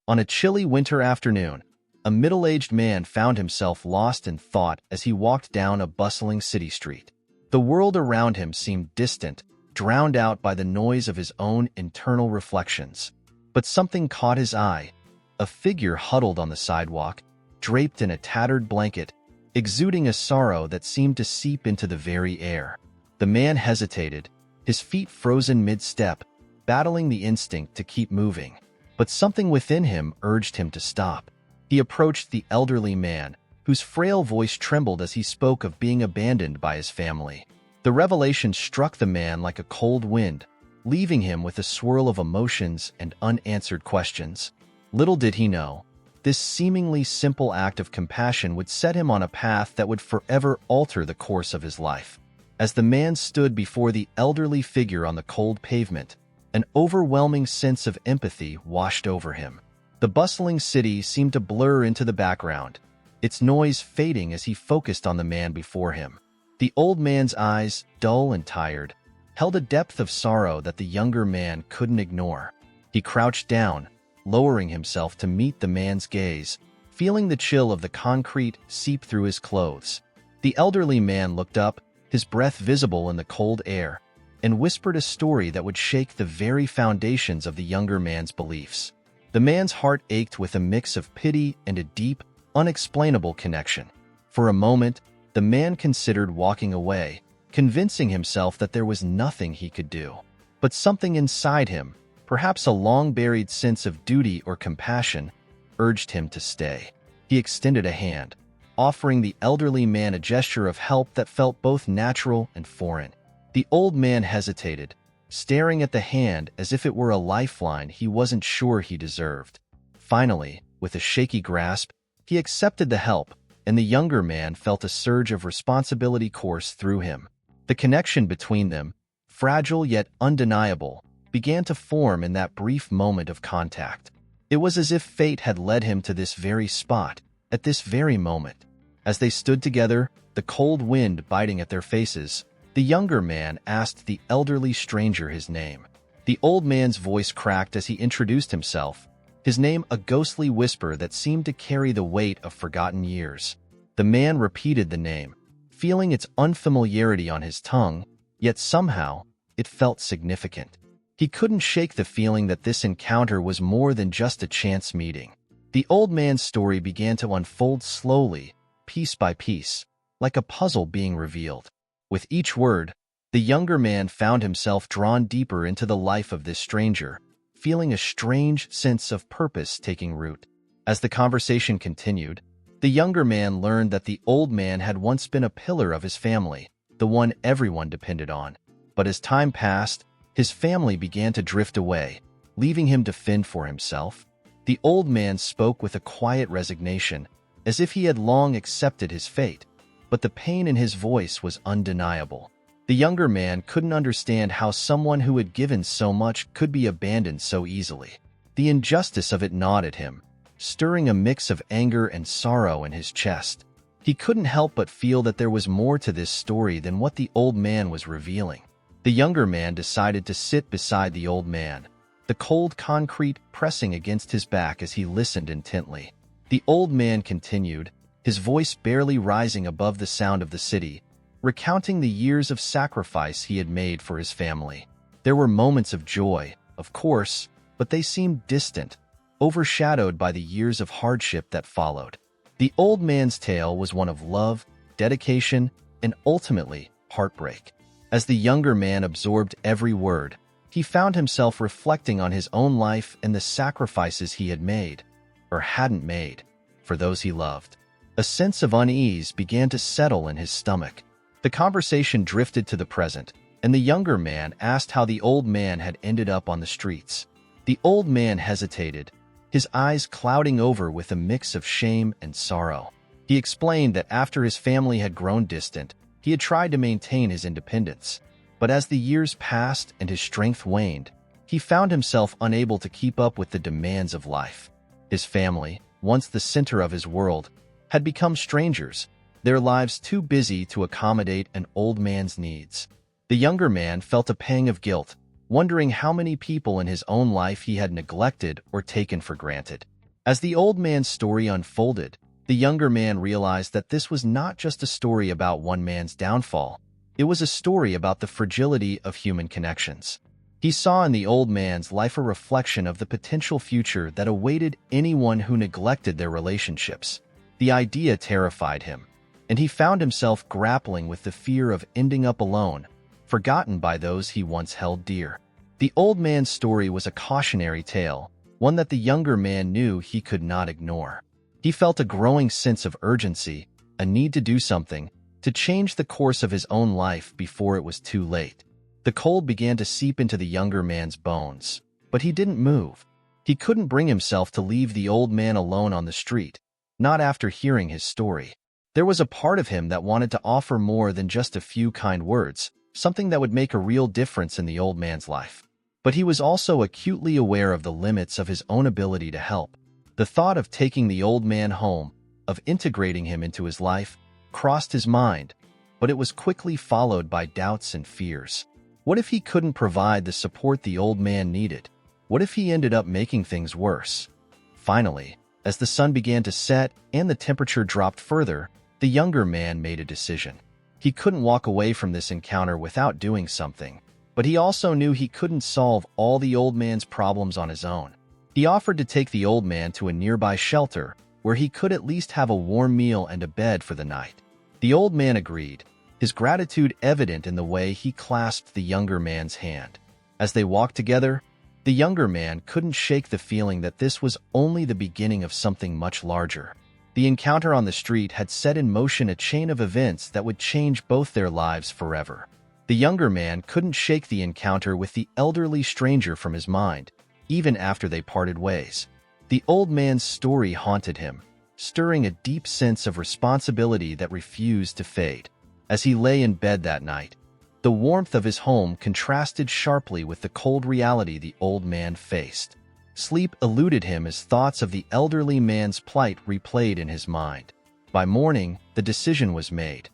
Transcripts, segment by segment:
On a chilly winter afternoon, a middle-aged man found himself lost in thought as he walked down a bustling city street. The world around him seemed distant, drowned out by the noise of his own internal reflections. But something caught his eye. A figure huddled on the sidewalk, draped in a tattered blanket, exuding a sorrow that seemed to seep into the very air. The man hesitated, his feet frozen mid-step, battling the instinct to keep moving. But something within him urged him to stop. He approached the elderly man, whose frail voice trembled as he spoke of being abandoned by his family. The revelation struck the man like a cold wind, leaving him with a swirl of emotions and unanswered questions. Little did he know, this seemingly simple act of compassion would set him on a path that would forever alter the course of his life. As the man stood before the elderly figure on the cold pavement, an overwhelming sense of empathy washed over him. The bustling city seemed to blur into the background, its noise fading as he focused on the man before him. The old man's eyes, dull and tired, held a depth of sorrow that the younger man couldn't ignore. He crouched down, lowering himself to meet the man's gaze, feeling the chill of the concrete seep through his clothes. The elderly man looked up, his breath visible in the cold air, and whispered a story that would shake the very foundations of the younger man's beliefs. The man's heart ached with a mix of pity and a deep, unexplainable connection. For a moment, the man considered walking away, convincing himself that there was nothing he could do. But something inside him, perhaps a long-buried sense of duty or compassion, urged him to stay. He extended a hand, offering the elderly man a gesture of help that felt both natural and foreign. The old man hesitated, staring at the hand as if it were a lifeline he wasn't sure he deserved. Finally, with a shaky grasp, he accepted the help, and the younger man felt a surge of responsibility course through him. The connection between them, fragile yet undeniable, began to form in that brief moment of contact. It was as if fate had led him to this very spot, at this very moment. As they stood together, the cold wind biting at their faces, the younger man asked the elderly stranger his name. The old man's voice cracked as he introduced himself, his name a ghostly whisper that seemed to carry the weight of forgotten years. The man repeated the name, feeling its unfamiliarity on his tongue, yet somehow it felt significant. He couldn't shake the feeling that this encounter was more than just a chance meeting. The old man's story began to unfold slowly, piece by piece, like a puzzle being revealed. With each word, the younger man found himself drawn deeper into the life of this stranger, feeling a strange sense of purpose taking root. As the conversation continued, the younger man learned that the old man had once been a pillar of his family, the one everyone depended on. But as time passed, his family began to drift away, leaving him to fend for himself. The old man spoke with a quiet resignation, as if he had long accepted his fate. But the pain in his voice was undeniable. The younger man couldn't understand how someone who had given so much could be abandoned so easily. The injustice of it gnawed at him, stirring a mix of anger and sorrow in his chest. He couldn't help but feel that there was more to this story than what the old man was revealing. The younger man decided to sit beside the old man, the cold concrete pressing against his back as he listened intently. The old man continued, his voice barely rising above the sound of the city, recounting the years of sacrifice he had made for his family. There were moments of joy, of course, but they seemed distant, overshadowed by the years of hardship that followed. The old man's tale was one of love, dedication, and ultimately, heartbreak. As the younger man absorbed every word, he found himself reflecting on his own life and the sacrifices he had made, or hadn't made, for those he loved. A sense of unease began to settle in his stomach. The conversation drifted to the present, and the younger man asked how the old man had ended up on the streets. The old man hesitated, his eyes clouding over with a mix of shame and sorrow. He explained that after his family had grown distant, he had tried to maintain his independence. But as the years passed and his strength waned, he found himself unable to keep up with the demands of life. His family, once the center of his world, had become strangers, their lives too busy to accommodate an old man's needs. The younger man felt a pang of guilt, wondering how many people in his own life he had neglected or taken for granted. As the old man's story unfolded, the younger man realized that this was not just a story about one man's downfall. It was a story about the fragility of human connections. He saw in the old man's life a reflection of the potential future that awaited anyone who neglected their relationships. The idea terrified him, and he found himself grappling with the fear of ending up alone, forgotten by those he once held dear. The old man's story was a cautionary tale, one that the younger man knew he could not ignore. He felt a growing sense of urgency, a need to do something, to change the course of his own life before it was too late. The cold began to seep into the younger man's bones, but he didn't move. He couldn't bring himself to leave the old man alone on the street, not after hearing his story. There was a part of him that wanted to offer more than just a few kind words, something that would make a real difference in the old man's life. But he was also acutely aware of the limits of his own ability to help. The thought of taking the old man home, of integrating him into his life, crossed his mind, but it was quickly followed by doubts and fears. What if he couldn't provide the support the old man needed? What if he ended up making things worse? Finally, as the sun began to set and the temperature dropped further, the younger man made a decision. He couldn't walk away from this encounter without doing something, but he also knew he couldn't solve all the old man's problems on his own. He offered to take the old man to a nearby shelter where he could at least have a warm meal and a bed for the night. The old man agreed, his gratitude evident in the way he clasped the younger man's hand. As they walked together, the younger man couldn't shake the feeling that this was only the beginning of something much larger. The encounter on the street had set in motion a chain of events that would change both their lives forever. The younger man couldn't shake the encounter with the elderly stranger from his mind, even after they parted ways. The old man's story haunted him, stirring a deep sense of responsibility that refused to fade. As he lay in bed that night, the warmth of his home contrasted sharply with the cold reality the old man faced. Sleep eluded him as thoughts of the elderly man's plight replayed in his mind. By morning, the decision was made.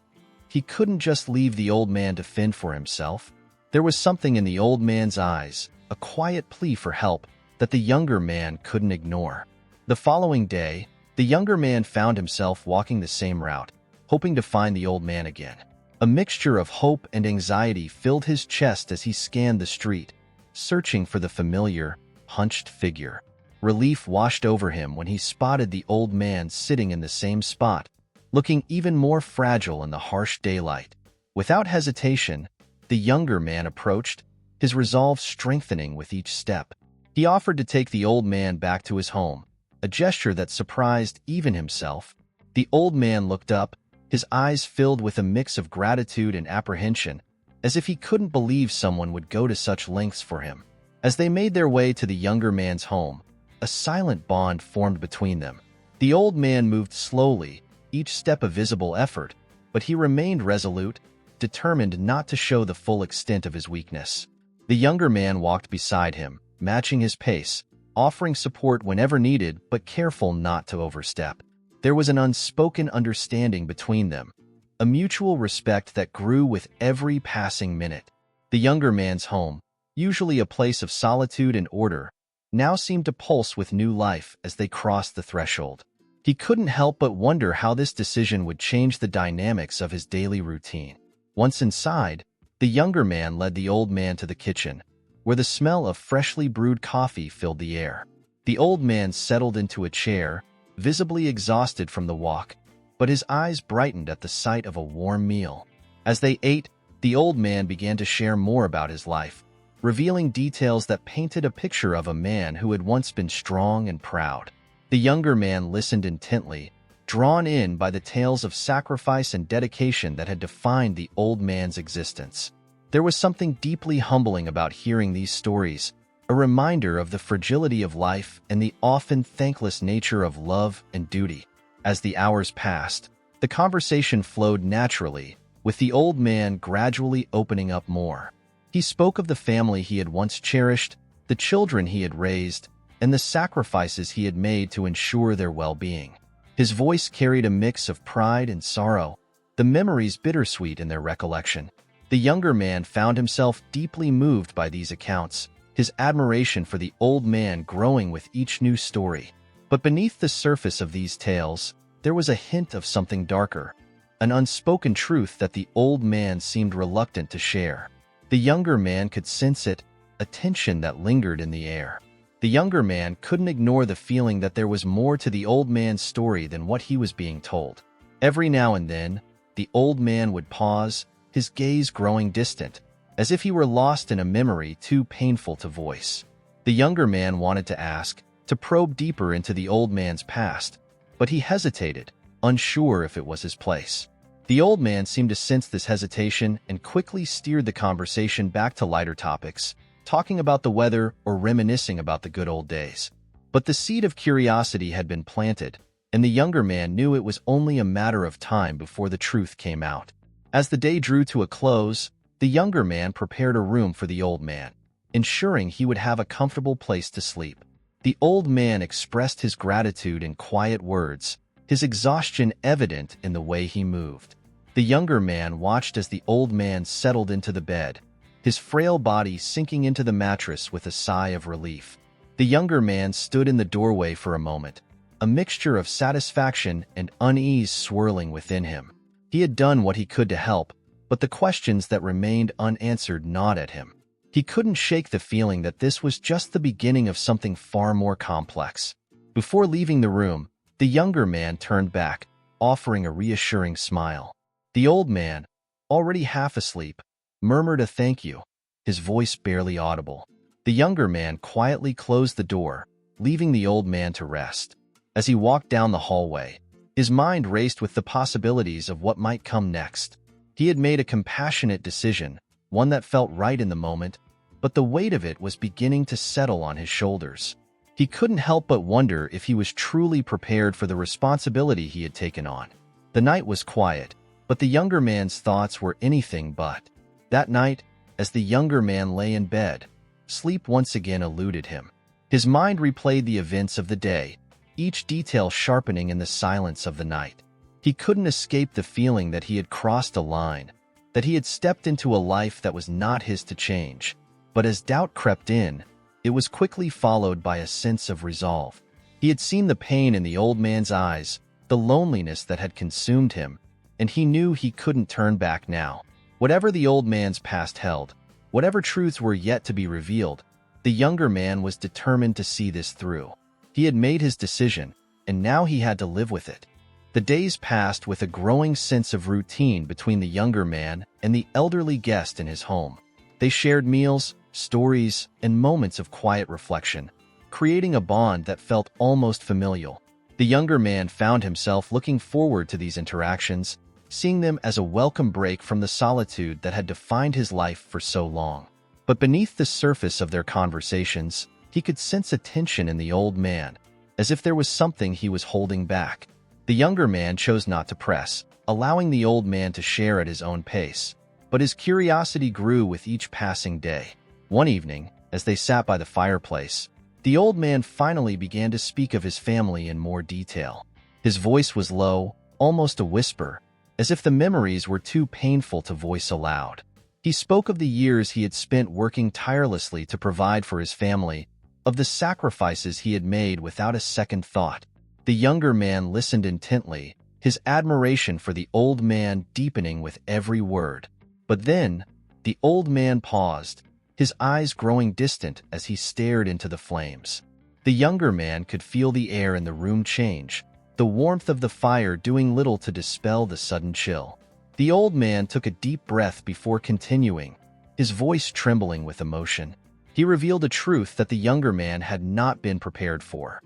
He couldn't just leave the old man to fend for himself. There was something in the old man's eyes, a quiet plea for help, that the younger man couldn't ignore. The following day, the younger man found himself walking the same route, hoping to find the old man again. A mixture of hope and anxiety filled his chest as he scanned the street, searching for the familiar, hunched figure. Relief washed over him when he spotted the old man sitting in the same spot, looking even more fragile in the harsh daylight. Without hesitation, the younger man approached, his resolve strengthening with each step. He offered to take the old man back to his home, a gesture that surprised even himself. The old man looked up, his eyes filled with a mix of gratitude and apprehension, as if he couldn't believe someone would go to such lengths for him. As they made their way to the younger man's home, a silent bond formed between them. The old man moved slowly, each step a visible effort, but he remained resolute, determined not to show the full extent of his weakness. The younger man walked beside him, matching his pace, offering support whenever needed but careful not to overstep. There was an unspoken understanding between them, a mutual respect that grew with every passing minute. The younger man's home, usually a place of solitude and order, now seemed to pulse with new life as they crossed the threshold. He couldn't help but wonder how this decision would change the dynamics of his daily routine. Once inside, the younger man led the old man to the kitchen, where the smell of freshly brewed coffee filled the air. The old man settled into a chair, visibly exhausted from the walk, but his eyes brightened at the sight of a warm meal. As they ate, the old man began to share more about his life, revealing details that painted a picture of a man who had once been strong and proud. The younger man listened intently, drawn in by the tales of sacrifice and dedication that had defined the old man's existence. There was something deeply humbling about hearing these stories, a reminder of the fragility of life and the often thankless nature of love and duty. As the hours passed, the conversation flowed naturally, with the old man gradually opening up more. He spoke of the family he had once cherished, the children he had raised, and the sacrifices he had made to ensure their well-being. His voice carried a mix of pride and sorrow, the memories bittersweet in their recollection. The younger man found himself deeply moved by these accounts, his admiration for the old man growing with each new story. But beneath the surface of these tales, there was a hint of something darker, an unspoken truth that the old man seemed reluctant to share. The younger man could sense it, a tension that lingered in the air. The younger man couldn't ignore the feeling that there was more to the old man's story than what he was being told. Every now and then, the old man would pause, his gaze growing distant, as if he were lost in a memory too painful to voice. The younger man wanted to ask, to probe deeper into the old man's past, but he hesitated, unsure if it was his place. The old man seemed to sense this hesitation and quickly steered the conversation back to lighter topics, talking about the weather or reminiscing about the good old days. But the seed of curiosity had been planted, and the younger man knew it was only a matter of time before the truth came out. As the day drew to a close, the younger man prepared a room for the old man, ensuring he would have a comfortable place to sleep. The old man expressed his gratitude in quiet words, his exhaustion evident in the way he moved. The younger man watched as the old man settled into the bed, his frail body sinking into the mattress with a sigh of relief. The younger man stood in the doorway for a moment, a mixture of satisfaction and unease swirling within him. He had done what he could to help, but the questions that remained unanswered gnawed at him. He couldn't shake the feeling that this was just the beginning of something far more complex. Before leaving the room, the younger man turned back, offering a reassuring smile. The old man, already half asleep, murmured a thank you, his voice barely audible. The younger man quietly closed the door, leaving the old man to rest. As he walked down the hallway, his mind raced with the possibilities of what might come next. He had made a compassionate decision, one that felt right in the moment, but the weight of it was beginning to settle on his shoulders. He couldn't help but wonder if he was truly prepared for the responsibility he had taken on. The night was quiet, but the younger man's thoughts were anything but. That night, as the younger man lay in bed, sleep once again eluded him. His mind replayed the events of the day, each detail sharpening in the silence of the night. He couldn't escape the feeling that he had crossed a line, that he had stepped into a life that was not his to change. But as doubt crept in, it was quickly followed by a sense of resolve. He had seen the pain in the old man's eyes, the loneliness that had consumed him, and he knew he couldn't turn back now. Whatever the old man's past held, whatever truths were yet to be revealed, the younger man was determined to see this through. He had made his decision, and now he had to live with it. The days passed with a growing sense of routine between the younger man and the elderly guest in his home. They shared meals, stories, and moments of quiet reflection, creating a bond that felt almost familial. The younger man found himself looking forward to these interactions, seeing them as a welcome break from the solitude that had defined his life for so long. But beneath the surface of their conversations, he could sense a tension in the old man, as if there was something he was holding back. The younger man chose not to press, allowing the old man to share at his own pace. But his curiosity grew with each passing day. One evening, as they sat by the fireplace, the old man finally began to speak of his family in more detail. His voice was low, almost a whisper, as if the memories were too painful to voice aloud. He spoke of the years he had spent working tirelessly to provide for his family, of the sacrifices he had made without a second thought. The younger man listened intently, his admiration for the old man deepening with every word. But then, the old man paused, his eyes growing distant as he stared into the flames. The younger man could feel the air in the room change, the warmth of the fire doing little to dispel the sudden chill. The old man took a deep breath before continuing, his voice trembling with emotion. He revealed a truth that the younger man had not been prepared for.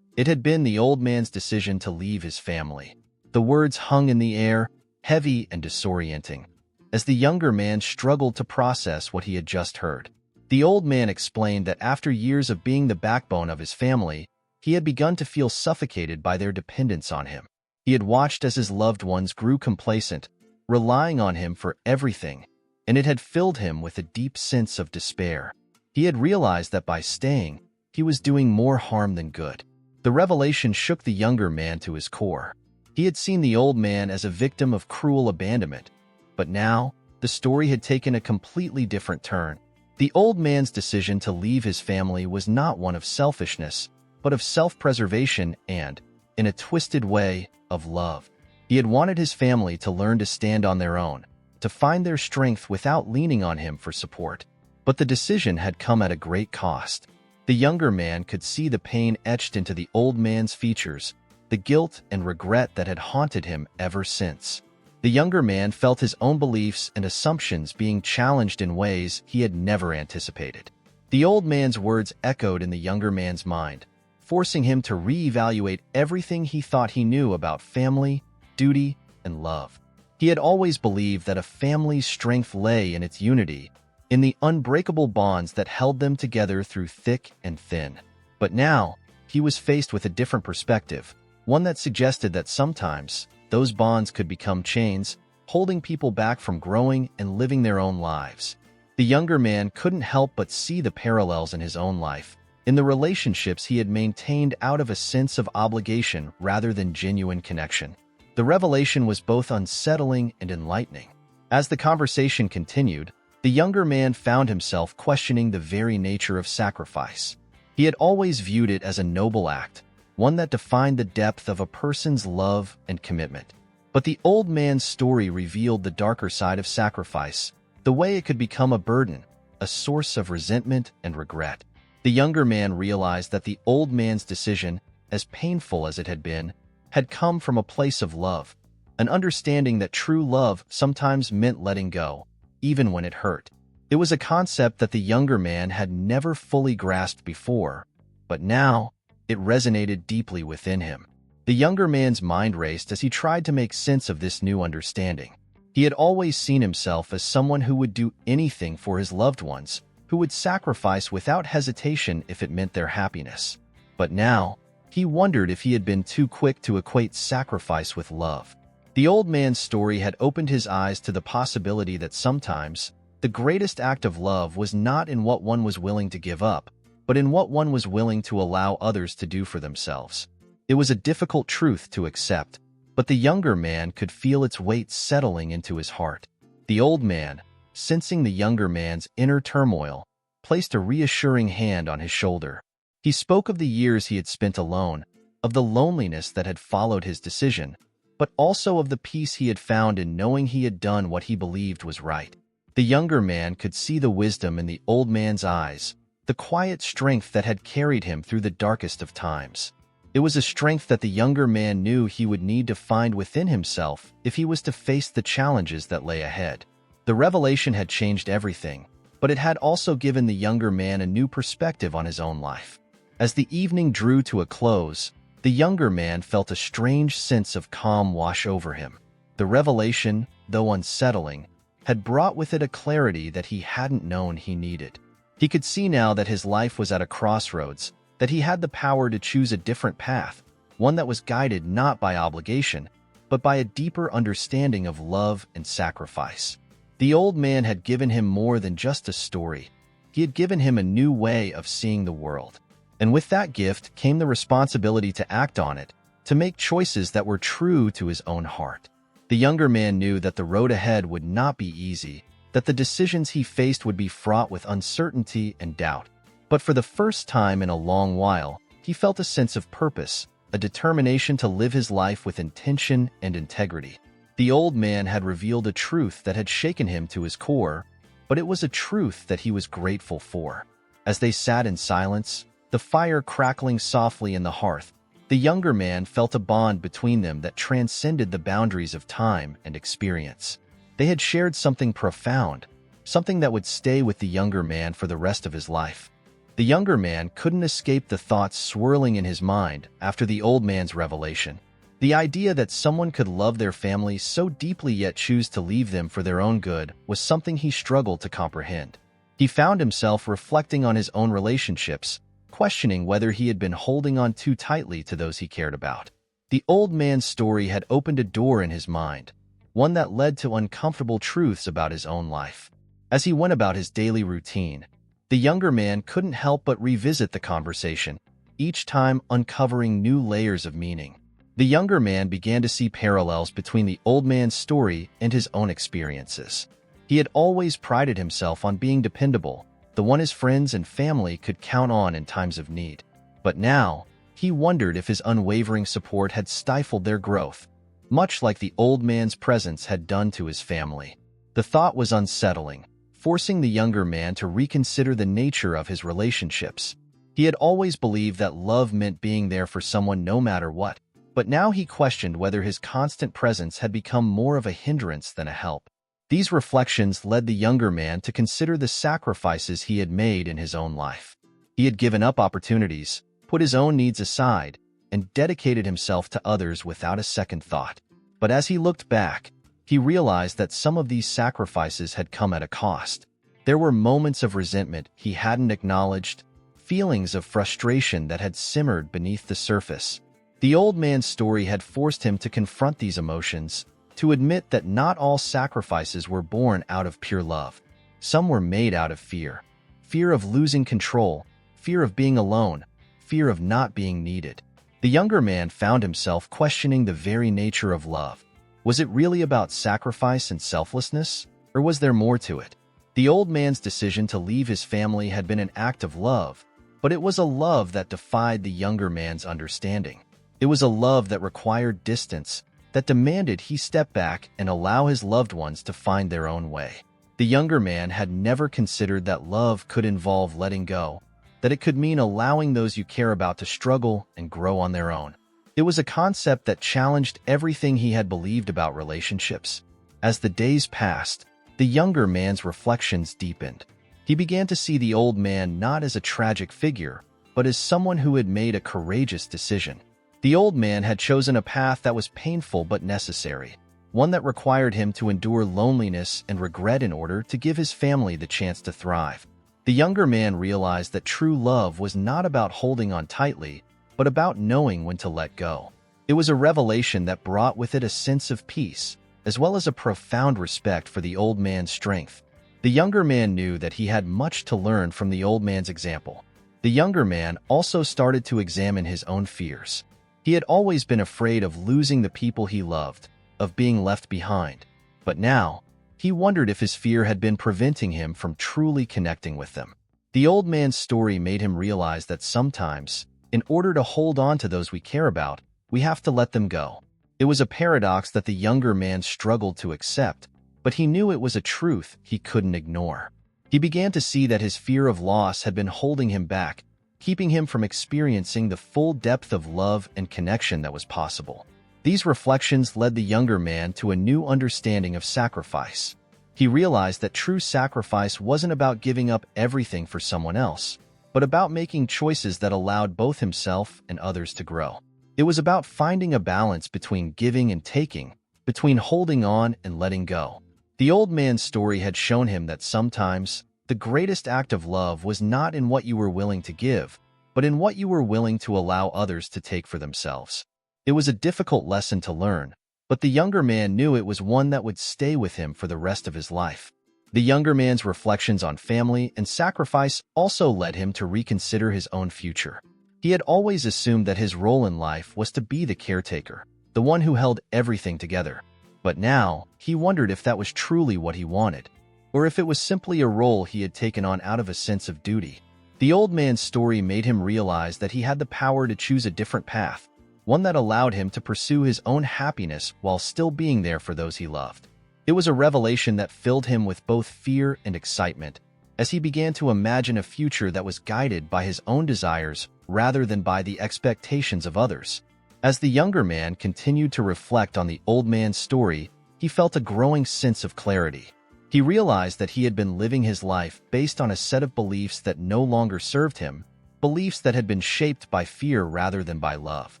It had been the old man's decision to leave his family. The words hung in the air, heavy and disorienting, as the younger man struggled to process what he had just heard. The old man explained that after years of being the backbone of his family, he had begun to feel suffocated by their dependence on him. He had watched as his loved ones grew complacent, relying on him for everything, and it had filled him with a deep sense of despair. He had realized that by staying, he was doing more harm than good. The revelation shook the younger man to his core. He had seen the old man as a victim of cruel abandonment, but now, the story had taken a completely different turn. The old man's decision to leave his family was not one of selfishness, but of self-preservation and, in a twisted way, of love. He had wanted his family to learn to stand on their own, to find their strength without leaning on him for support. But the decision had come at a great cost. The younger man could see the pain etched into the old man's features, the guilt and regret that had haunted him ever since. The younger man felt his own beliefs and assumptions being challenged in ways he had never anticipated. The old man's words echoed in the younger man's mind, forcing him to reevaluate everything he thought he knew about family, duty, and love. He had always believed that a family's strength lay in its unity, in the unbreakable bonds that held them together through thick and thin. But now, he was faced with a different perspective, one that suggested that sometimes those bonds could become chains, holding people back from growing and living their own lives. The younger man couldn't help but see the parallels in his own life, in the relationships he had maintained out of a sense of obligation rather than genuine connection. The revelation was both unsettling and enlightening. As the conversation continued, the younger man found himself questioning the very nature of sacrifice. He had always viewed it as a noble act, one that defined the depth of a person's love and commitment. But the old man's story revealed the darker side of sacrifice, the way it could become a burden, a source of resentment and regret. The younger man realized that the old man's decision, as painful as it had come from a place of love, an understanding that true love sometimes meant letting go, even when it hurt. It was a concept that the younger man had never fully grasped before, but now it resonated deeply within him. The younger man's mind raced as he tried to make sense of this new understanding. He had always seen himself as someone who would do anything for his loved ones, who would sacrifice without hesitation if it meant their happiness. But now, he wondered if he had been too quick to equate sacrifice with love. The old man's story had opened his eyes to the possibility that sometimes the greatest act of love was not in what one was willing to give up, but in what one was willing to allow others to do for themselves. It was a difficult truth to accept, but the younger man could feel its weight settling into his heart. The old man, sensing the younger man's inner turmoil, placed a reassuring hand on his shoulder. He spoke of the years he had spent alone, of the loneliness that had followed his decision, but also of the peace he had found in knowing he had done what he believed was right. The younger man could see the wisdom in the old man's eyes, the quiet strength that had carried him through the darkest of times. It was a strength that the younger man knew he would need to find within himself if he was to face the challenges that lay ahead. The revelation had changed everything, but it had also given the younger man a new perspective on his own life. As the evening drew to a close, the younger man felt a strange sense of calm wash over him. The revelation, though unsettling, had brought with it a clarity that he hadn't known he needed. He could see now that his life was at a crossroads, that he had the power to choose a different path, one that was guided not by obligation, but by a deeper understanding of love and sacrifice. The old man had given him more than just a story. He had given him a new way of seeing the world. And with that gift came the responsibility to act on it, to make choices that were true to his own heart. The younger man knew that the road ahead would not be easy, that the decisions he faced would be fraught with uncertainty and doubt. But for the first time in a long while, he felt a sense of purpose, a determination to live his life with intention and integrity. The old man had revealed a truth that had shaken him to his core, but it was a truth that he was grateful for. As they sat in silence, the fire crackling softly in the hearth, the younger man felt a bond between them that transcended the boundaries of time and experience. They had shared something profound, something that would stay with the younger man for the rest of his life. The younger man couldn't escape the thoughts swirling in his mind after the old man's revelation. The idea that someone could love their family so deeply yet choose to leave them for their own good was something he struggled to comprehend. He found himself reflecting on his own relationships, questioning whether he had been holding on too tightly to those he cared about. The old man's story had opened a door in his mind, one that led to uncomfortable truths about his own life. As he went about his daily routine, the younger man couldn't help but revisit the conversation, each time uncovering new layers of meaning. The younger man began to see parallels between the old man's story and his own experiences. He had always prided himself on being dependable, the one his friends and family could count on in times of need. But now, he wondered if his unwavering support had stifled their growth, much like the old man's presence had done to his family. The thought was unsettling, forcing the younger man to reconsider the nature of his relationships. He had always believed that love meant being there for someone no matter what, but now he questioned whether his constant presence had become more of a hindrance than a help. These reflections led the younger man to consider the sacrifices he had made in his own life. He had given up opportunities, put his own needs aside, and dedicated himself to others without a second thought. But as he looked back, he realized that some of these sacrifices had come at a cost. There were moments of resentment he hadn't acknowledged, feelings of frustration that had simmered beneath the surface. The old man's story had forced him to confront these emotions, to admit that not all sacrifices were born out of pure love. Some were made out of fear. Fear of losing control, fear of being alone, fear of not being needed. The younger man found himself questioning the very nature of love. Was it really about sacrifice and selflessness, or was there more to it? The old man's decision to leave his family had been an act of love, but it was a love that defied the younger man's understanding. It was a love that required distance, that demanded he step back and allow his loved ones to find their own way. The younger man had never considered that love could involve letting go, that it could mean allowing those you care about to struggle and grow on their own. It was a concept that challenged everything he had believed about relationships. As the days passed, the younger man's reflections deepened. He began to see the old man not as a tragic figure, but as someone who had made a courageous decision. The old man had chosen a path that was painful but necessary, one that required him to endure loneliness and regret in order to give his family the chance to thrive. The younger man realized that true love was not about holding on tightly, but about knowing when to let go. It was a revelation that brought with it a sense of peace, as well as a profound respect for the old man's strength. The younger man knew that he had much to learn from the old man's example. The younger man also started to examine his own fears. He had always been afraid of losing the people he loved, of being left behind. But now, he wondered if his fear had been preventing him from truly connecting with them. The old man's story made him realize that sometimes, in order to hold on to those we care about, we have to let them go. It was a paradox that the younger man struggled to accept, but he knew it was a truth he couldn't ignore. He began to see that his fear of loss had been holding him back, keeping him from experiencing the full depth of love and connection that was possible. These reflections led the younger man to a new understanding of sacrifice. He realized that true sacrifice wasn't about giving up everything for someone else, but about making choices that allowed both himself and others to grow. It was about finding a balance between giving and taking, between holding on and letting go. The old man's story had shown him that sometimes the greatest act of love was not in what you were willing to give, but in what you were willing to allow others to take for themselves. It was a difficult lesson to learn, but the younger man knew it was one that would stay with him for the rest of his life. The younger man's reflections on family and sacrifice also led him to reconsider his own future. He had always assumed that his role in life was to be the caretaker, the one who held everything together. But now, he wondered if that was truly what he wanted, or if it was simply a role he had taken on out of a sense of duty. The old man's story made him realize that he had the power to choose a different path, one that allowed him to pursue his own happiness while still being there for those he loved. It was a revelation that filled him with both fear and excitement, as he began to imagine a future that was guided by his own desires rather than by the expectations of others. As the younger man continued to reflect on the old man's story, he felt a growing sense of clarity. He realized that he had been living his life based on a set of beliefs that no longer served him, beliefs that had been shaped by fear rather than by love.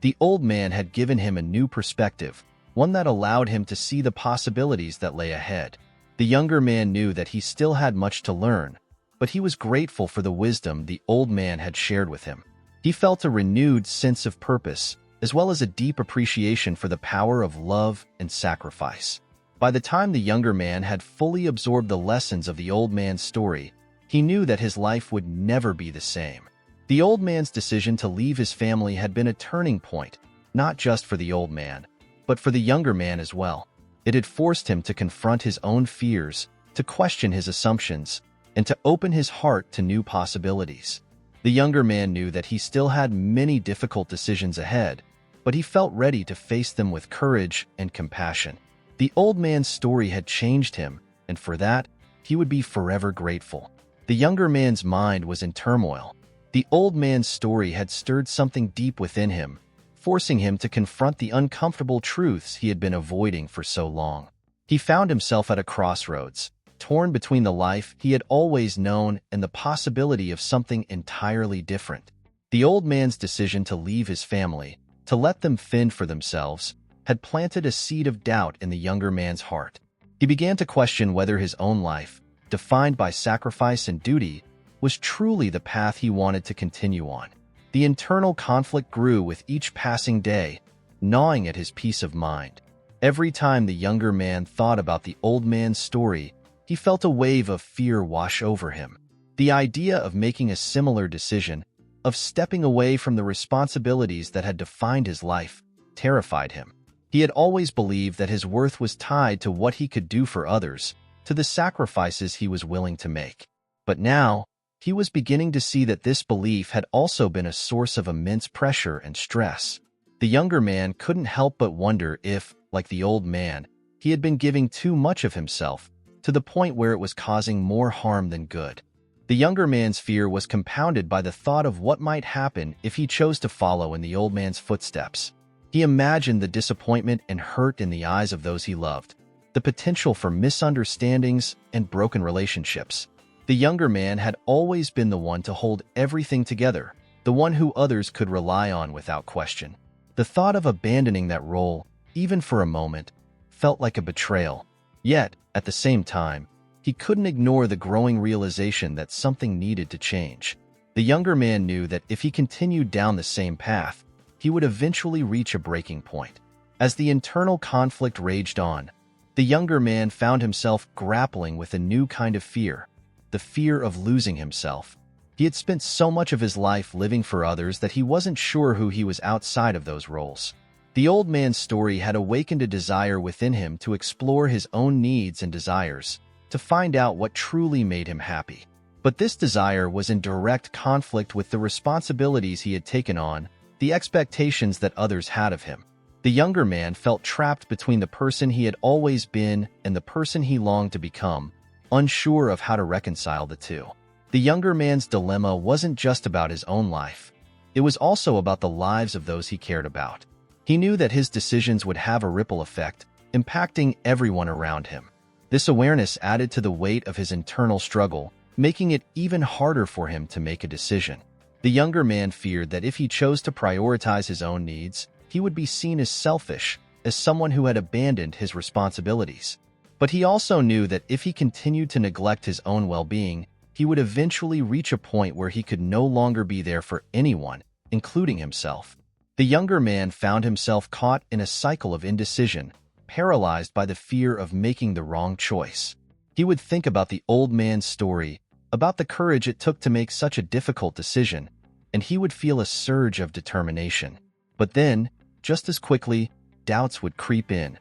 The old man had given him a new perspective, one that allowed him to see the possibilities that lay ahead. The younger man knew that he still had much to learn, but he was grateful for the wisdom the old man had shared with him. He felt a renewed sense of purpose, as well as a deep appreciation for the power of love and sacrifice. By the time the younger man had fully absorbed the lessons of the old man's story, he knew that his life would never be the same. The old man's decision to leave his family had been a turning point, not just for the old man, but for the younger man as well. It had forced him to confront his own fears, to question his assumptions, and to open his heart to new possibilities. The younger man knew that he still had many difficult decisions ahead, but he felt ready to face them with courage and compassion. The old man's story had changed him, and for that, he would be forever grateful. The younger man's mind was in turmoil. The old man's story had stirred something deep within him, forcing him to confront the uncomfortable truths he had been avoiding for so long. He found himself at a crossroads, torn between the life he had always known and the possibility of something entirely different. The old man's decision to leave his family, to let them fend for themselves, had planted a seed of doubt in the younger man's heart. He began to question whether his own life, defined by sacrifice and duty, was truly the path he wanted to continue on. The internal conflict grew with each passing day, gnawing at his peace of mind. Every time the younger man thought about the old man's story, he felt a wave of fear wash over him. The idea of making a similar decision, of stepping away from the responsibilities that had defined his life, terrified him. He had always believed that his worth was tied to what he could do for others, to the sacrifices he was willing to make. But now, he was beginning to see that this belief had also been a source of immense pressure and stress. The younger man couldn't help but wonder if, like the old man, he had been giving too much of himself, to the point where it was causing more harm than good. The younger man's fear was compounded by the thought of what might happen if he chose to follow in the old man's footsteps. He imagined the disappointment and hurt in the eyes of those he loved, the potential for misunderstandings and broken relationships. The younger man had always been the one to hold everything together, the one who others could rely on without question. The thought of abandoning that role, even for a moment, felt like a betrayal. Yet, at the same time, he couldn't ignore the growing realization that something needed to change. The younger man knew that if he continued down the same path, he would eventually reach a breaking point. As the internal conflict raged on, the younger man found himself grappling with a new kind of fear, the fear of losing himself. He had spent so much of his life living for others that he wasn't sure who he was outside of those roles. The old man's story had awakened a desire within him to explore his own needs and desires, to find out what truly made him happy. But this desire was in direct conflict with the responsibilities he had taken on, the expectations that others had of him. The younger man felt trapped between the person he had always been and the person he longed to become, unsure of how to reconcile the two. The younger man's dilemma wasn't just about his own life. It was also about the lives of those he cared about. He knew that his decisions would have a ripple effect, impacting everyone around him. This awareness added to the weight of his internal struggle, making it even harder for him to make a decision. The younger man feared that if he chose to prioritize his own needs, he would be seen as selfish, as someone who had abandoned his responsibilities. But he also knew that if he continued to neglect his own well-being, he would eventually reach a point where he could no longer be there for anyone, including himself. The younger man found himself caught in a cycle of indecision, paralyzed by the fear of making the wrong choice. He would think about the old man's story, about the courage it took to make such a difficult decision, and he would feel a surge of determination. But then, just as quickly, doubts would creep in,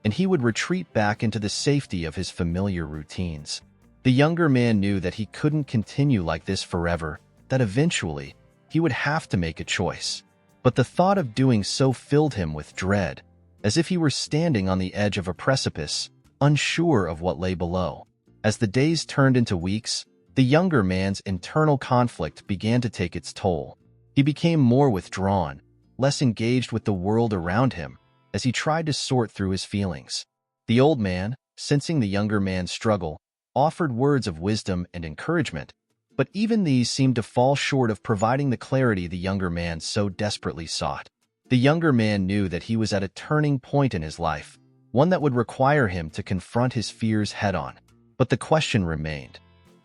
and he would retreat back into the safety of his familiar routines. The younger man knew that he couldn't continue like this forever, that eventually, he would have to make a choice. But the thought of doing so filled him with dread, as if he were standing on the edge of a precipice, unsure of what lay below. As the days turned into weeks, the younger man's internal conflict began to take its toll. He became more withdrawn, less engaged with the world around him, as he tried to sort through his feelings. The old man, sensing the younger man's struggle, offered words of wisdom and encouragement, but even these seemed to fall short of providing the clarity the younger man so desperately sought. The younger man knew that he was at a turning point in his life, one that would require him to confront his fears head-on. But the question remained.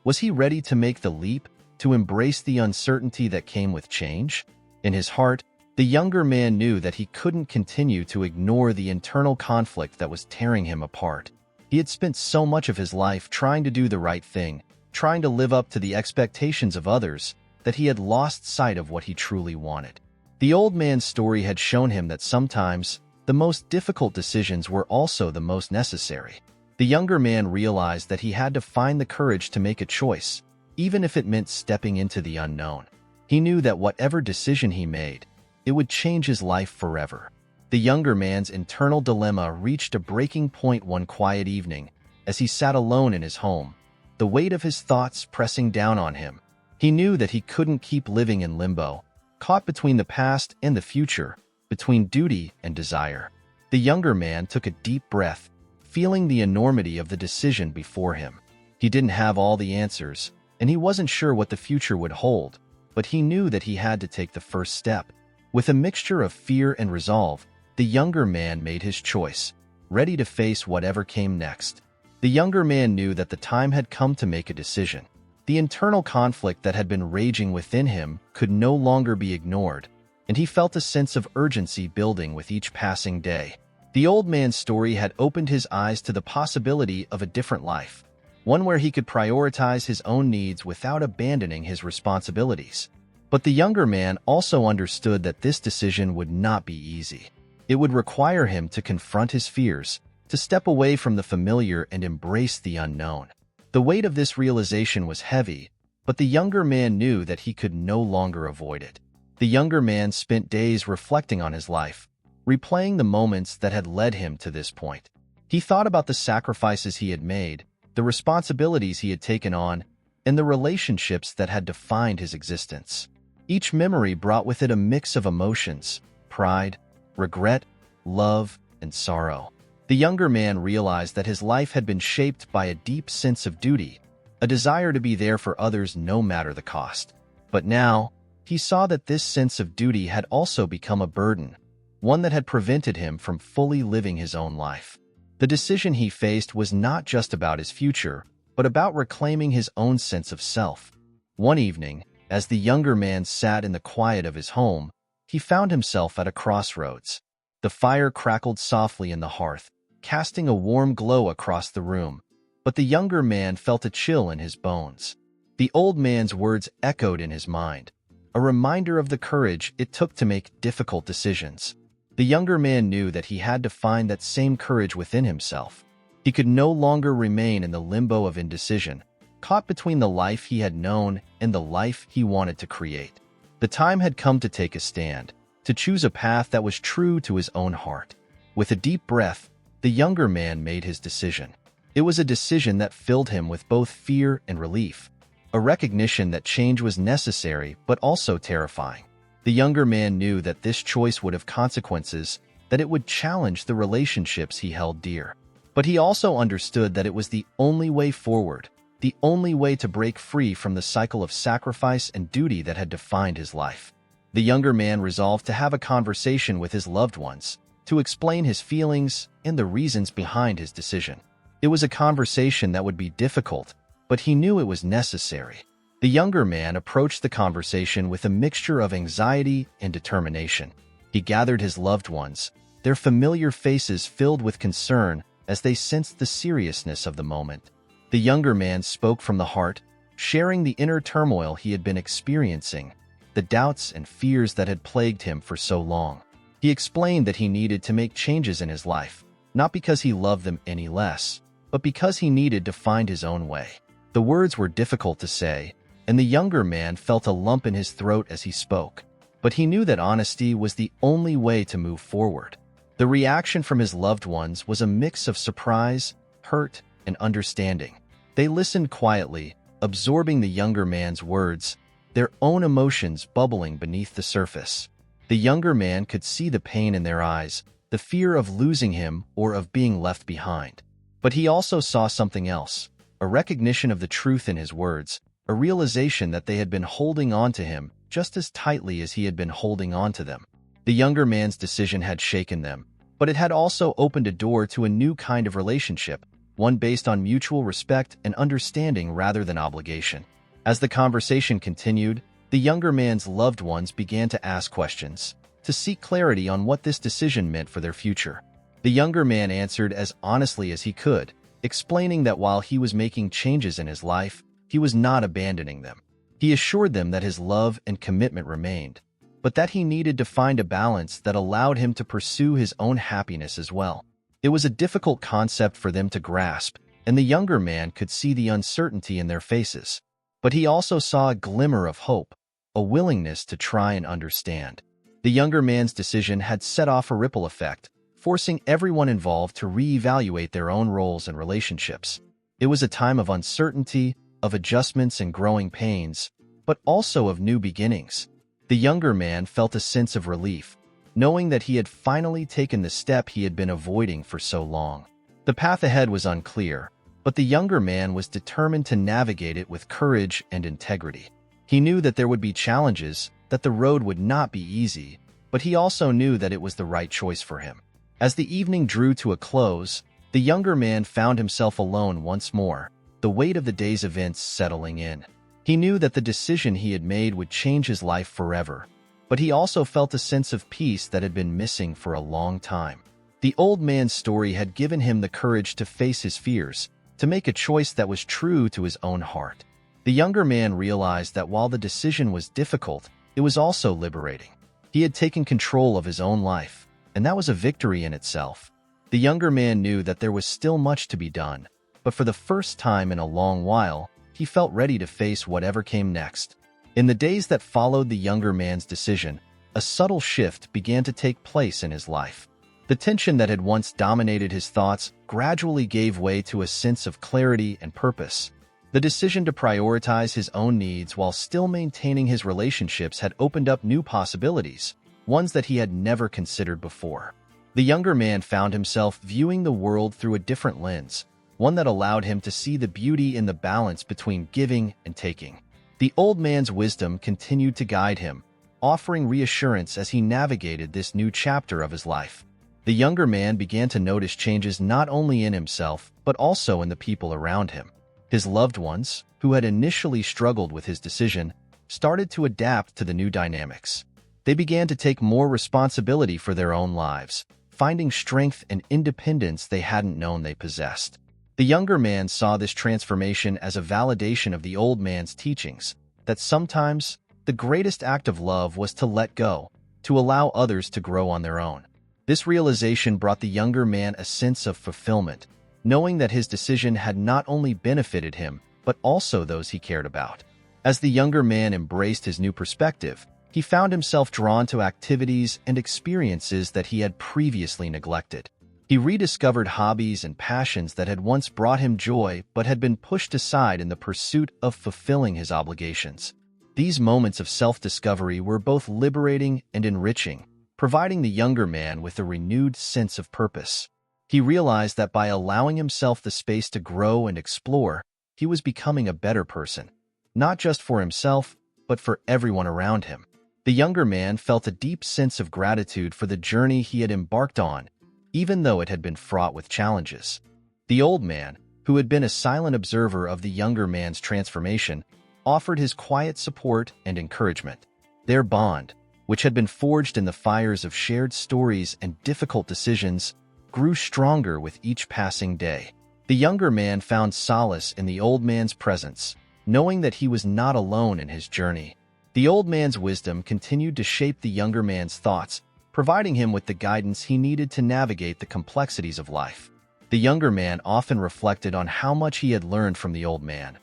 Was he ready to make the leap, to embrace the uncertainty that came with change? In his heart, the younger man knew that he couldn't continue to ignore the internal conflict that was tearing him apart. He had spent so much of his life trying to do the right thing, trying to live up to the expectations of others, that he had lost sight of what he truly wanted. The old man's story had shown him that sometimes, the most difficult decisions were also the most necessary. The younger man realized that he had to find the courage to make a choice, even if it meant stepping into the unknown. He knew that whatever decision he made, it would change his life forever. The younger man's internal dilemma reached a breaking point one quiet evening as he sat alone in his home, the weight of his thoughts pressing down on him. He knew that he couldn't keep living in limbo, caught between the past and the future, between duty and desire. The younger man took a deep breath, feeling the enormity of the decision before him. He didn't have all the answers, and he wasn't sure what the future would hold, but he knew that he had to take the first step. With a mixture of fear and resolve, the younger man made his choice, ready to face whatever came next. The younger man knew that the time had come to make a decision. The internal conflict that had been raging within him could no longer be ignored, and he felt a sense of urgency building with each passing day. The old man's story had opened his eyes to the possibility of a different life, one where he could prioritize his own needs without abandoning his responsibilities. But the younger man also understood that this decision would not be easy. It would require him to confront his fears, to step away from the familiar and embrace the unknown. The weight of this realization was heavy, but the younger man knew that he could no longer avoid it. The younger man spent days reflecting on his life, replaying the moments that had led him to this point. He thought about the sacrifices he had made, the responsibilities he had taken on, and the relationships that had defined his existence. Each memory brought with it a mix of emotions: pride, regret, love, and sorrow. The younger man realized that his life had been shaped by a deep sense of duty, a desire to be there for others no matter the cost. But now, he saw that this sense of duty had also become a burden, one that had prevented him from fully living his own life. The decision he faced was not just about his future, but about reclaiming his own sense of self. One evening, as the younger man sat in the quiet of his home, he found himself at a crossroads. The fire crackled softly in the hearth, casting a warm glow across the room, but the younger man felt a chill in his bones. The old man's words echoed in his mind, a reminder of the courage it took to make difficult decisions. The younger man knew that he had to find that same courage within himself. He could no longer remain in the limbo of indecision, caught between the life he had known and the life he wanted to create. The time had come to take a stand, to choose a path that was true to his own heart. With a deep breath, the younger man made his decision. It was a decision that filled him with both fear and relief, a recognition that change was necessary but also terrifying. The younger man knew that this choice would have consequences, that it would challenge the relationships he held dear. But he also understood that it was the only way forward, the only way to break free from the cycle of sacrifice and duty that had defined his life. The younger man resolved to have a conversation with his loved ones, to explain his feelings and the reasons behind his decision. It was a conversation that would be difficult, but he knew it was necessary. The younger man approached the conversation with a mixture of anxiety and determination. He gathered his loved ones, their familiar faces filled with concern as they sensed the seriousness of the moment. The younger man spoke from the heart, sharing the inner turmoil he had been experiencing, the doubts and fears that had plagued him for so long. He explained that he needed to make changes in his life, not because he loved them any less, but because he needed to find his own way. The words were difficult to say, and the younger man felt a lump in his throat as he spoke. But he knew that honesty was the only way to move forward. The reaction from his loved ones was a mix of surprise, hurt, and understanding. They listened quietly, absorbing the younger man's words, their own emotions bubbling beneath the surface. The younger man could see the pain in their eyes, the fear of losing him or of being left behind. But he also saw something else, a recognition of the truth in his words, a realization that they had been holding on to him just as tightly as he had been holding on to them. The younger man's decision had shaken them, but it had also opened a door to a new kind of relationship, one based on mutual respect and understanding rather than obligation. As the conversation continued, the younger man's loved ones began to ask questions, to seek clarity on what this decision meant for their future. The younger man answered as honestly as he could, explaining that while he was making changes in his life, he was not abandoning them. He assured them that his love and commitment remained, but that he needed to find a balance that allowed him to pursue his own happiness as well. It was a difficult concept for them to grasp, and the younger man could see the uncertainty in their faces. But he also saw a glimmer of hope, a willingness to try and understand. The younger man's decision had set off a ripple effect, forcing everyone involved to reevaluate their own roles and relationships. It was a time of uncertainty, of adjustments and growing pains, but also of new beginnings. The younger man felt a sense of relief, knowing that he had finally taken the step he had been avoiding for so long. The path ahead was unclear, but the younger man was determined to navigate it with courage and integrity. He knew that there would be challenges, that the road would not be easy, but he also knew that it was the right choice for him. As the evening drew to a close, the younger man found himself alone once more, the weight of the day's events settling in. He knew that the decision he had made would change his life forever, but he also felt a sense of peace that had been missing for a long time. The old man's story had given him the courage to face his fears, to make a choice that was true to his own heart. The younger man realized that while the decision was difficult, it was also liberating. He had taken control of his own life, and that was a victory in itself. The younger man knew that there was still much to be done, but for the first time in a long while, he felt ready to face whatever came next. In the days that followed the younger man's decision, a subtle shift began to take place in his life. The tension that had once dominated his thoughts gradually gave way to a sense of clarity and purpose. The decision to prioritize his own needs while still maintaining his relationships had opened up new possibilities, ones that he had never considered before. The younger man found himself viewing the world through a different lens, one that allowed him to see the beauty in the balance between giving and taking. The old man's wisdom continued to guide him, offering reassurance as he navigated this new chapter of his life. The younger man began to notice changes not only in himself, but also in the people around him. His loved ones, who had initially struggled with his decision, started to adapt to the new dynamics. They began to take more responsibility for their own lives, finding strength and independence they hadn't known they possessed. The younger man saw this transformation as a validation of the old man's teachings, that sometimes the greatest act of love was to let go, to allow others to grow on their own. This realization brought the younger man a sense of fulfillment, knowing that his decision had not only benefited him, but also those he cared about. As the younger man embraced his new perspective, he found himself drawn to activities and experiences that he had previously neglected. He rediscovered hobbies and passions that had once brought him joy but had been pushed aside in the pursuit of fulfilling his obligations. These moments of self-discovery were both liberating and enriching, providing the younger man with a renewed sense of purpose. He realized that by allowing himself the space to grow and explore, he was becoming a better person, not just for himself, but for everyone around him. The younger man felt a deep sense of gratitude for the journey he had embarked on, even though it had been fraught with challenges. The old man, who had been a silent observer of the younger man's transformation, offered his quiet support and encouragement. Their bond, which had been forged in the fires of shared stories and difficult decisions, grew stronger with each passing day. The younger man found solace in the old man's presence, knowing that he was not alone in his journey. The old man's wisdom continued to shape the younger man's thoughts, providing him with the guidance he needed to navigate the complexities of life. The younger man often reflected on how much he had learned from the old man,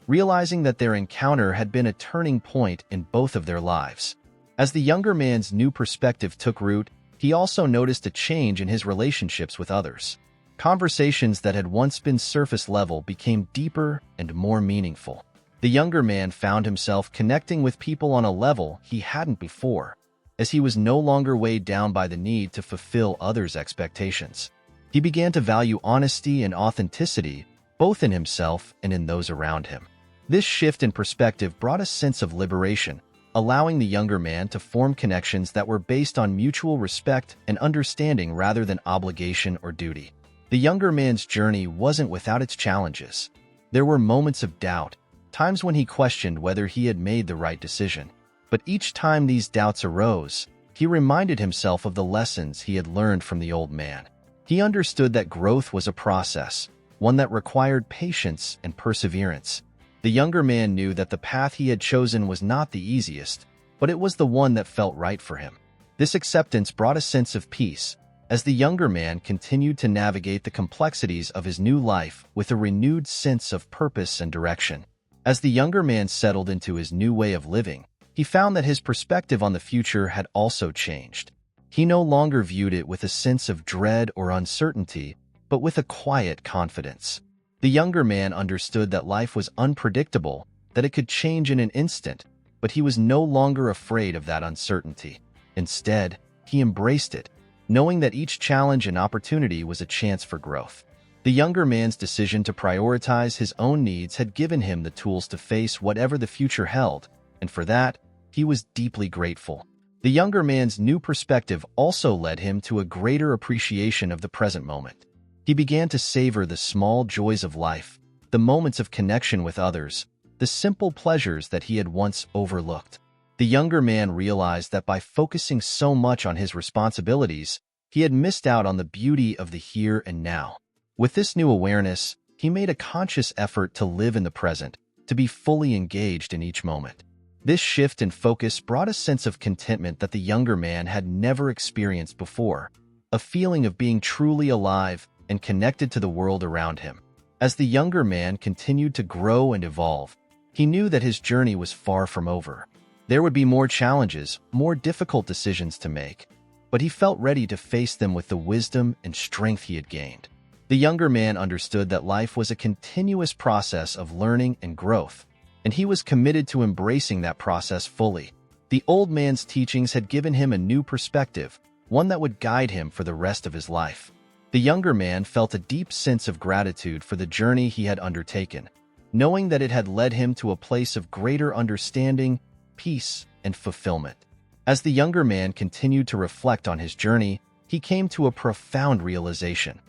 realizing that their encounter had been a turning point in both of their lives. As the younger man's new perspective took root, he also noticed a change in his relationships with others. Conversations that had once been surface level became deeper and more meaningful. The younger man found himself connecting with people on a level he hadn't before, as he was no longer weighed down by the need to fulfill others' expectations. He began to value honesty and authenticity, both in himself and in those around him. This shift in perspective brought a sense of liberation, allowing the younger man to form connections that were based on mutual respect and understanding rather than obligation or duty. The younger man's journey wasn't without its challenges. There were moments of doubt, times when he questioned whether he had made the right decision. But each time these doubts arose, he reminded himself of the lessons he had learned from the old man. He understood that growth was a process, one that required patience and perseverance. The younger man knew that the path he had chosen was not the easiest, but it was the one that felt right for him. This acceptance brought a sense of peace, as the younger man continued to navigate the complexities of his new life with a renewed sense of purpose and direction. As the younger man settled into his new way of living, he found that his perspective on the future had also changed. He no longer viewed it with a sense of dread or uncertainty, but with a quiet confidence. The younger man understood that life was unpredictable, that it could change in an instant, but he was no longer afraid of that uncertainty. Instead, he embraced it, knowing that each challenge and opportunity was a chance for growth. The younger man's decision to prioritize his own needs had given him the tools to face whatever the future held, and for that, he was deeply grateful. The younger man's new perspective also led him to a greater appreciation of the present moment. He began to savor the small joys of life, the moments of connection with others, the simple pleasures that he had once overlooked. The younger man realized that by focusing so much on his responsibilities, he had missed out on the beauty of the here and now. With this new awareness, he made a conscious effort to live in the present, to be fully engaged in each moment. This shift in focus brought a sense of contentment that the younger man had never experienced before, a feeling of being truly alive and connected to the world around him. As the younger man continued to grow and evolve, he knew that his journey was far from over. There would be more challenges, more difficult decisions to make, but he felt ready to face them with the wisdom and strength he had gained. The younger man understood that life was a continuous process of learning and growth, and he was committed to embracing that process fully. The old man's teachings had given him a new perspective, one that would guide him for the rest of his life. The younger man felt a deep sense of gratitude for the journey he had undertaken, knowing that it had led him to a place of greater understanding, peace, and fulfillment. As the younger man continued to reflect on his journey, he came to a profound realization.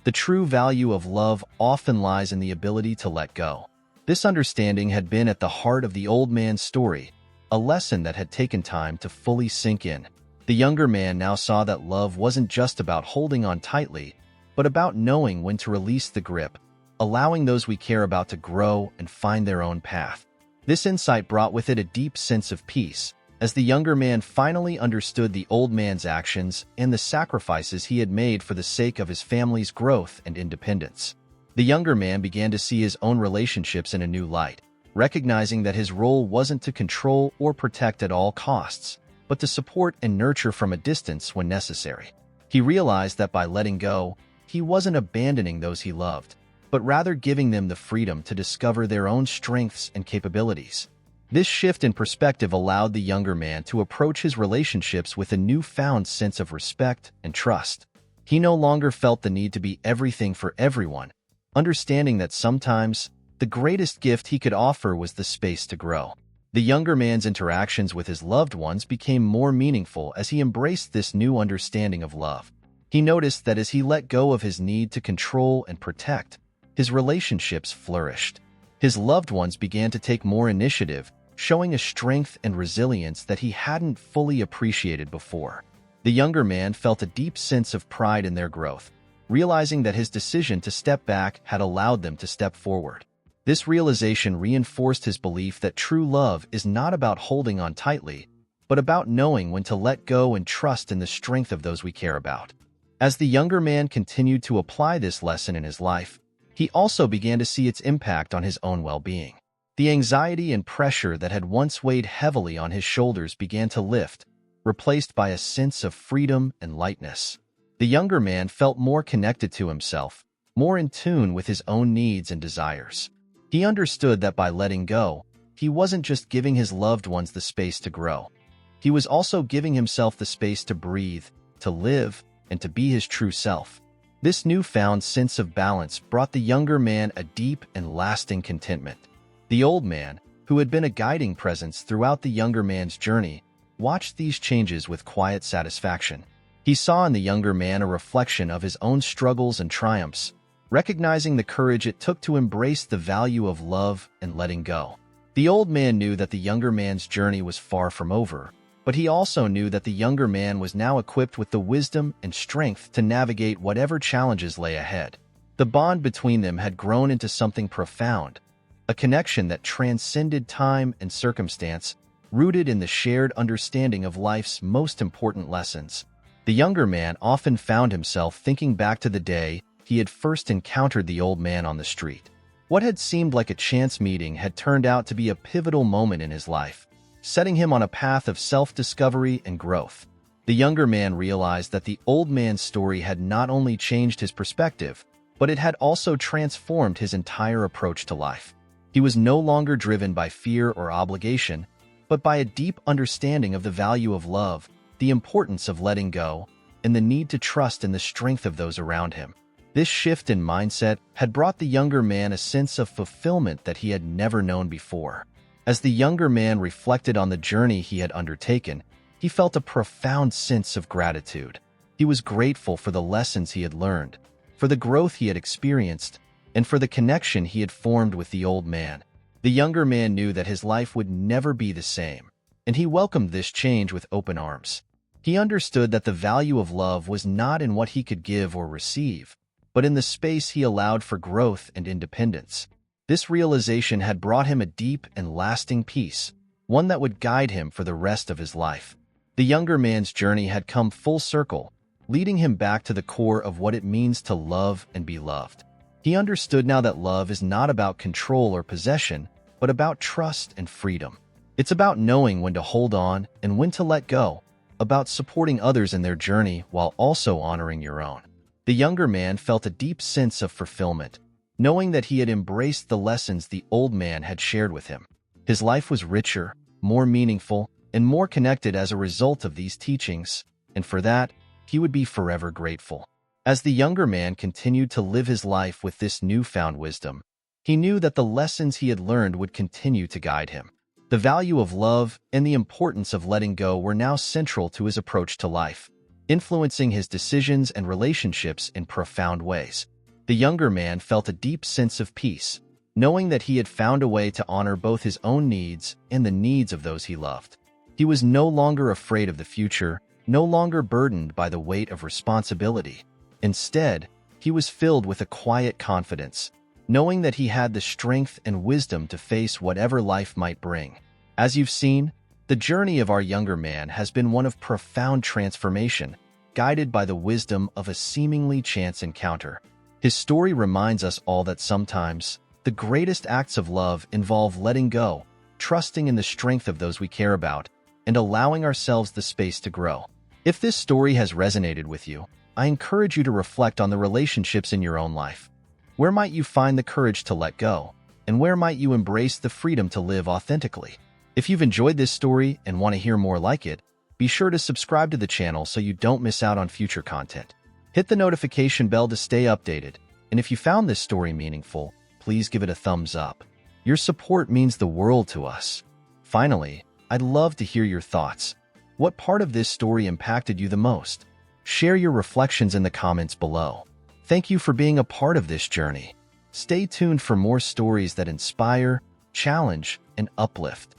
The true value of love often lies in the ability to let go. This understanding had been at the heart of the old man's story, a lesson that had taken time to fully sink in. The younger man now saw that love wasn't just about holding on tightly, but about knowing when to release the grip, allowing those we care about to grow and find their own path. This insight brought with it a deep sense of peace, as the younger man finally understood the old man's actions and the sacrifices he had made for the sake of his family's growth and independence. The younger man began to see his own relationships in a new light, recognizing that his role wasn't to control or protect at all costs, but to support and nurture from a distance when necessary. He realized that by letting go, he wasn't abandoning those he loved, but rather giving them the freedom to discover their own strengths and capabilities. This shift in perspective allowed the younger man to approach his relationships with a newfound sense of respect and trust. He no longer felt the need to be everything for everyone, understanding that sometimes the greatest gift he could offer was the space to grow. The younger man's interactions with his loved ones became more meaningful as he embraced this new understanding of love. He noticed that as he let go of his need to control and protect, his relationships flourished. His loved ones began to take more initiative, showing a strength and resilience that he hadn't fully appreciated before. The younger man felt a deep sense of pride in their growth, realizing that his decision to step back had allowed them to step forward. This realization reinforced his belief that true love is not about holding on tightly, but about knowing when to let go and trust in the strength of those we care about. As the younger man continued to apply this lesson in his life, he also began to see its impact on his own well-being. The anxiety and pressure that had once weighed heavily on his shoulders began to lift, replaced by a sense of freedom and lightness. The younger man felt more connected to himself, more in tune with his own needs and desires. He understood that by letting go, he wasn't just giving his loved ones the space to grow. He was also giving himself the space to breathe, to live, and to be his true self. This newfound sense of balance brought the younger man a deep and lasting contentment. The old man, who had been a guiding presence throughout the younger man's journey, watched these changes with quiet satisfaction. He saw in the younger man a reflection of his own struggles and triumphs, recognizing the courage it took to embrace the value of love and letting go. The old man knew that the younger man's journey was far from over, but he also knew that the younger man was now equipped with the wisdom and strength to navigate whatever challenges lay ahead. The bond between them had grown into something profound, a connection that transcended time and circumstance, rooted in the shared understanding of life's most important lessons. The younger man often found himself thinking back to the day he had first encountered the old man on the street. What had seemed like a chance meeting had turned out to be a pivotal moment in his life. setting him on a path of self-discovery and growth. The younger man realized that the old man's story had not only changed his perspective, but it had also transformed his entire approach to life. He was no longer driven by fear or obligation, but by a deep understanding of the value of love, the importance of letting go, and the need to trust in the strength of those around him. This shift in mindset had brought the younger man a sense of fulfillment that he had never known before. As the younger man reflected on the journey he had undertaken, he felt a profound sense of gratitude. He was grateful for the lessons he had learned, for the growth he had experienced, and for the connection he had formed with the old man. The younger man knew that his life would never be the same, and he welcomed this change with open arms. He understood that the value of love was not in what he could give or receive, but in the space he allowed for growth and independence. This realization had brought him a deep and lasting peace, one that would guide him for the rest of his life. The younger man's journey had come full circle, leading him back to the core of what it means to love and be loved. He understood now that love is not about control or possession, but about trust and freedom. It's about knowing when to hold on and when to let go, about supporting others in their journey while also honoring your own. The younger man felt a deep sense of fulfillment, knowing that he had embraced the lessons the old man had shared with him. His life was richer, more meaningful, and more connected as a result of these teachings, and for that, he would be forever grateful. As the younger man continued to live his life with this newfound wisdom, he knew that the lessons he had learned would continue to guide him. The value of love and the importance of letting go were now central to his approach to life, influencing his decisions and relationships in profound ways. The younger man felt a deep sense of peace, knowing that he had found a way to honor both his own needs and the needs of those he loved. He was no longer afraid of the future, no longer burdened by the weight of responsibility. Instead, he was filled with a quiet confidence, knowing that he had the strength and wisdom to face whatever life might bring. As you've seen, the journey of our younger man has been one of profound transformation, guided by the wisdom of a seemingly chance encounter. His story reminds us all that sometimes, the greatest acts of love involve letting go, trusting in the strength of those we care about, and allowing ourselves the space to grow. If this story has resonated with you, I encourage you to reflect on the relationships in your own life. Where might you find the courage to let go? And where might you embrace the freedom to live authentically? If you've enjoyed this story and want to hear more like it, be sure to subscribe to the channel so you don't miss out on future content. Hit the notification bell to stay updated, and if you found this story meaningful, please give it a thumbs up. Your support means the world to us. Finally, I'd love to hear your thoughts. What part of this story impacted you the most? Share your reflections in the comments below. Thank you for being a part of this journey. Stay tuned for more stories that inspire, challenge, and uplift.